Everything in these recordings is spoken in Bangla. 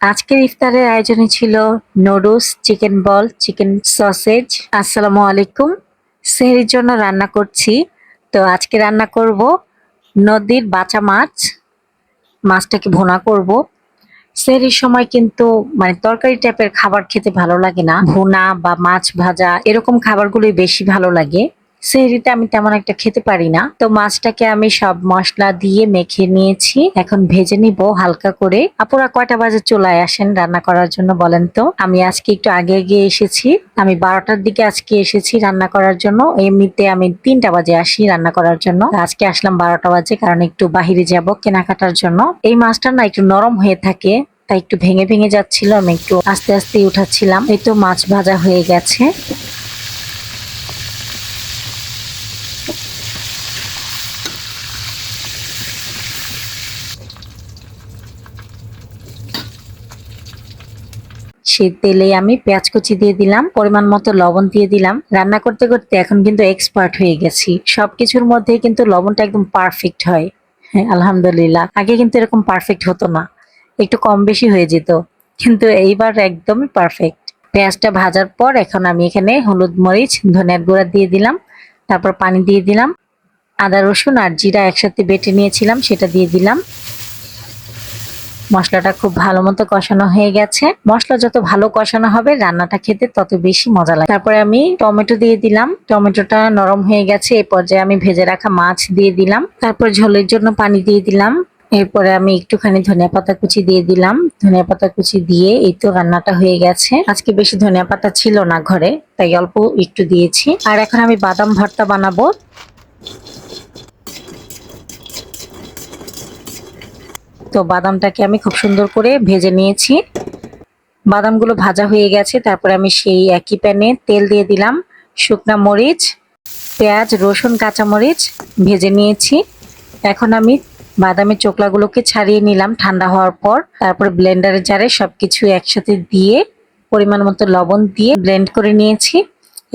আজকের ইফতারের আয়োজনে ছিল noodles, chicken ball, chicken sausage. আসসালামু আলাইকুম। সেহরির জন্য রান্না করছি। তো আজকে রান্না করব নদীর বাঁচা মাছ। মাছটাকে ভুনা করব। সেহরির সময় কিন্তু তরকারি টাইপের খাবার খেতে ভালো লাগে না, ভুনা বা মাছ ভাজা এরকম খাবারগুলোই বেশি ভালো লাগে। সেহরিতে আমি তেমন একটা খেতে পারি না। তো মাছটাকে আমি সব মশলা দিয়ে মেখে নিয়েছি, এখন ভেজে নিব হালকা করে। আপুরা কয়টা বাজে চলে আসেন রান্না করার জন্য বলেন তো? আমি আজকে একটু আগে গিয়ে এসেছি। আমি 12টার দিকে আজকে এসেছি রান্না করার জন্য। এমনিতে আমি 3টা বাজে আসি রান্না করার জন্য, আজকে আসলাম 12টা বাজে, কারণ একটু বাহিরে যাব কেনাকাটার জন্য। এই মাছটা না একটু নরম হয়ে থাকে, তাই একটু ভেঙে ভেঙে যাচ্ছিল, আমি একটু আস্তে আস্তে উঠাচ্ছিলাম। এই তো মাছ ভাজা হয়ে গেছে। সেই তেলে আমি পেঁয়াজ কুচি দিয়ে দিলাম, পরিমাণ মতো লবণ দিয়ে দিলাম। রান্না করতে করতে এখন কিন্তু এক্সপার্ট হয়ে গেছি, সবকিছুর মধ্যে কিন্তু লবণটা একদম পারফেক্ট হয়। হ্যাঁ, আলহামদুলিল্লাহ। আগে কিন্তু এরকম পারফেক্ট হতো না, একটু কম বেশি হয়ে যেত, কিন্তু এইবার একদমই পারফেক্ট। পেঁয়াজটা ভাজার পর এখন আমি এখানে হলুদ, মরিচ, ধনিয়ার গুঁড়া দিয়ে দিলাম, তারপর পানি দিয়ে দিলাম। আদা, রসুন আর জিরা একসাথে বেটে নিয়েছিলাম, সেটা দিয়ে দিলাম। মশলাটা খুব ভালো মতো কষানো হয়ে গেছে। মশলা যত ভালো কষানো হবে রান্নাটা খেতে তত বেশি মজা লাগে। তারপরে আমি টমেটো দিয়ে দিলাম, টমেটোটা নরম হয়ে গেছে। এই পর্যায়ে আমি ভেজে রাখা মাছ দিয়ে দিলাম, তারপর ঝোলের জন্য পানি দিয়ে দিলাম। এরপরে আমি একটুখানি ধনিয়া পাতা কুচি দিয়ে দিলাম। ধনিয়া পাতা কুচি দিয়ে এই তো রান্নাটা হয়ে গেছে। আজকে বেশি ধনিয়া পাতা ছিল না ঘরে, তাই অল্প একটু দিয়েছি। আর এখন আমি বাদাম ভর্তা বানাবো। তো বাদামটাকে আমি খুব সুন্দর করে ভেজে নিয়েছি। বাদামগুলো ভাজা হয়ে গেছে। তারপরে আমি সেই একই প্যানে তেল দিয়ে দিলাম, শুকনা মরিচ, পেঁয়াজ, রসুন, কাঁচামরিচ ভেজে নিয়েছি। এখন আমি বাদামের চোকলাগুলোকে ছাড়িয়ে নিলাম ঠান্ডা হওয়ার পর। তারপরে ব্লেন্ডারের জারে সবকিছু একসাথে দিয়ে পরিমাণ মতো লবণ দিয়ে ব্লেন্ড করে নিয়েছি।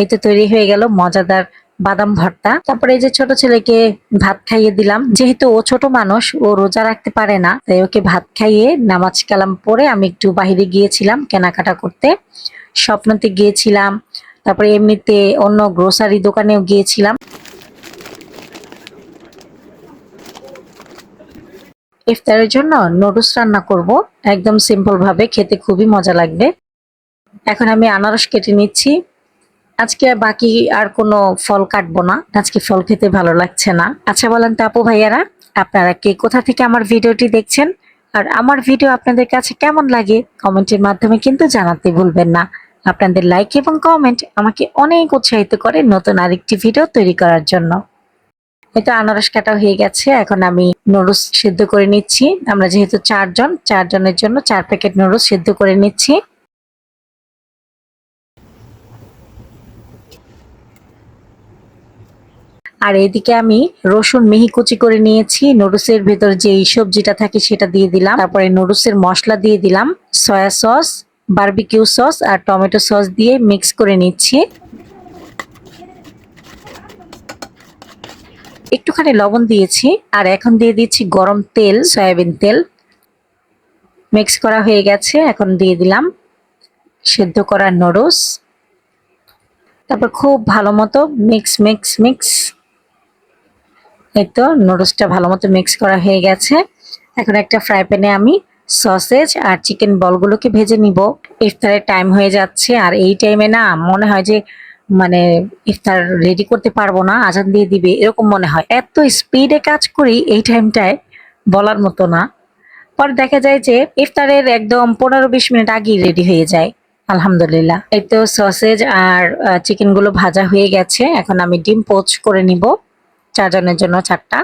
এই তো তৈরি হয়ে গেল মজাদার বাদাম ভর্তা। তারপরে এই যে ছোট ছেলেকে ভাত খাইয়ে দিলাম, যেহেতু ও ছোট মানুষ, ও রোজা রাখতে পারে না, তাই ওকে ভাত খাইয়ে নামাজ কালাম পরে আমি একটু বাহিরে গিয়েছিলাম কেনাকাটা করতে। স্বপ্নতে গিয়েছিলাম, তারপরে এমনিতে অন্য গ্রোসারি দোকানেও গিয়েছিলাম। ইফতারের জন্য নুডলস রান্না করব, একদম সিম্পল ভাবে, খেতে খুবই মজা লাগবে। এখন আমি আনারস কেটে নিচ্ছি। আজকে বাকি আর কোনো ফল কাটবো না, আজকে ফল খেতে ভালো লাগছে না। আচ্ছা বলেন তো আপু ভাইয়ারা, আপনারা কে কোথা থেকে আমার ভিডিওটি দেখছেন, আর আমার ভিডিও আপনাদের কাছে কেমন লাগে কমেন্টের মাধ্যমে কিন্তু জানাতে ভুলবেন না। আপনাদের লাইক এবং কমেন্ট আমাকে অনেক উৎসাহিত করে নতুন আরেকটি ভিডিও তৈরি করার জন্য। এটা আনারস কাটা হয়ে গেছে। এখন আমি নুডলস সিদ্ধ করে নিচ্ছি। আমরা যেহেতু চারজনের জন্য 4 প্যাকেট নুডলস সিদ্ধ করে নিচ্ছি। আর এদিকে আমি রসুন মিহি কুচি করে নিয়েছি। নুডলসের ভেতর যে সবজিটা থাকে সেটা দিয়ে দিলাম। তারপরে নুডলসের মশলা দিয়ে দিলাম, সয়া সস, বারবিকিউ সস আর টমেটো সস দিয়ে মিক্স করে নিচ্ছি। একটুখানি লবণ দিয়েছি। আর এখন দিয়ে দিচ্ছি গরম তেল, সয়াবিন তেল। মিক্স করা হয়ে গেছে। এখন দিয়ে দিলাম সেদ্ধ করা নুডলস। তারপর খুব ভালো মতো মিক্স মিক্স মিক্স। এই তো নুডলসটা ভালো মতো মিক্স করা হয়ে গেছে। এখন একটা ফ্রাই প্যানে আমি সসেজ আর চিকেন বলগুলোকে ভেজে নিব। ইফতারের টাইম হয়ে যাচ্ছে, আর এই টাইমে না মনে হয় যে ইফতার রেডি করতে পারবো না, আজান দিয়ে দিবে এরকম মনে হয়। এত স্পিডে কাজ করি এই টাইমটায়, বলার মতো না। পর দেখা যায় যে ইফতারের একদম 15-20 মিনিট আগেই রেডি হয়ে যায়। আলহামদুলিল্লাহ। এই তো সসেজ আর চিকেন গুলো ভাজা হয়ে গেছে। এখন আমি ডিম পোচ করে নিব, 4 জনের জন্য 4টা।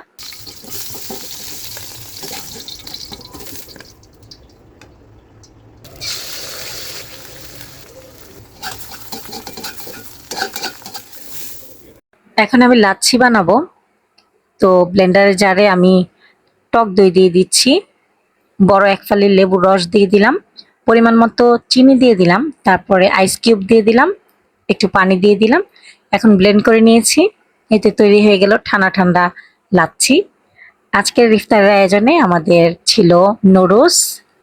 এখন আমি লাচ্ছি বানাবো। তো ব্লেন্ডারের জারে আমি টক দই দিয়ে দিচ্ছি, বড় 1 ফালি লেবুর রস দিয়ে দিলাম, পরিমাণ মতো চিনি দিয়ে দিলাম, তারপরে আইস কিউব দিয়ে দিলাম, একটু পানি দিয়ে দিলাম। এখন ব্লেন্ড করে নিয়েছি। এতে তৈরি হয়ে গেল ঠান্ডা ঠান্ডা লাচ্ছি। আজকের ইফতারের আয়োজনে আমাদের ছিল নুডলস,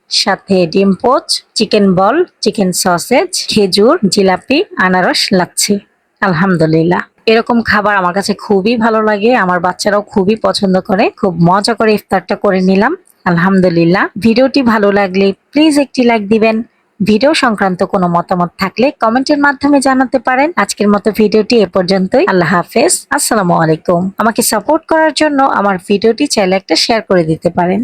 সাথে ডিম poach, chicken ball, chicken sausage, খেজুর, জিলাপি, আনারস, লাচ্ছি। আলহামদুলিল্লাহ, এরকম খাবার আমার কাছে খুবই ভালো লাগে, আমার বাচ্চারাও খুবই পছন্দ করে। খুব মজা করে ইফতারটা করে নিলাম। আলহামদুলিল্লাহ, ভিডিওটি ভালো লাগলে প্লিজ একটি লাইক দিবেন। ভিডিও সংক্রান্ত কোনো মতামত থাকলে কমেন্টের মাধ্যমে জানাতে পারেন। আজকের মতো ভিডিওটি এ পর্যন্তই। আল্লাহ হাফেজ, আসসালামু আলাইকুম। আমাকে সাপোর্ট করার জন্য আমার ভিডিওটি চাইলে একটা শেয়ার করে দিতে পারেন।